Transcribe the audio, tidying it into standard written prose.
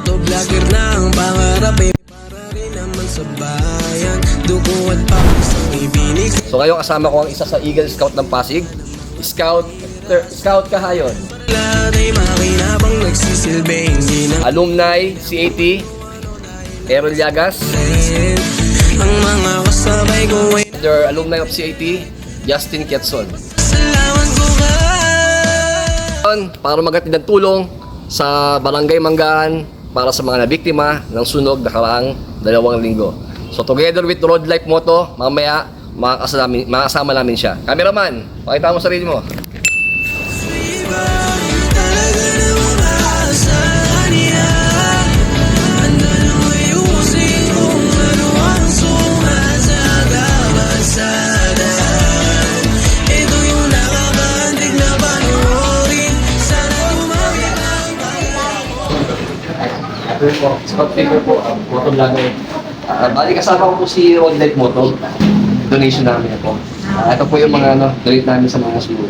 Motovlogger na ang pangarap eh. Para rin naman sa bayan. Dugo at pawis ang ibinig. So ngayon kasama ko ang isa sa Eagle Scout ng Pasig. Scout Kahayon. Lahat ay makinabang nagsisilbi. Hindi na Alumni CAT Errol Llagas. ang mga kasabay ko ay The alumni of CAT Justin Quezon. salamat ko ka. Para maghatid ng tulong sa Barangay Manggaan para sa mga nabiktima ng sunog nakaraang 2 linggo. So together with Road Life Moto, mamaya makakasama namin siya. Cameraman, pakita mo sarili mo. Talaga namang aasahan niya. Handa na ayusin kung ano ang sumasagabasada. Ito yung nakakaantig na panoorin. Sana tumawid ang Ito po, Scout figure po, motovlogger. Bali kasama ko po si Road Life Moto. Donation namin po. Ito po yung mga donate namin sa mga siguro.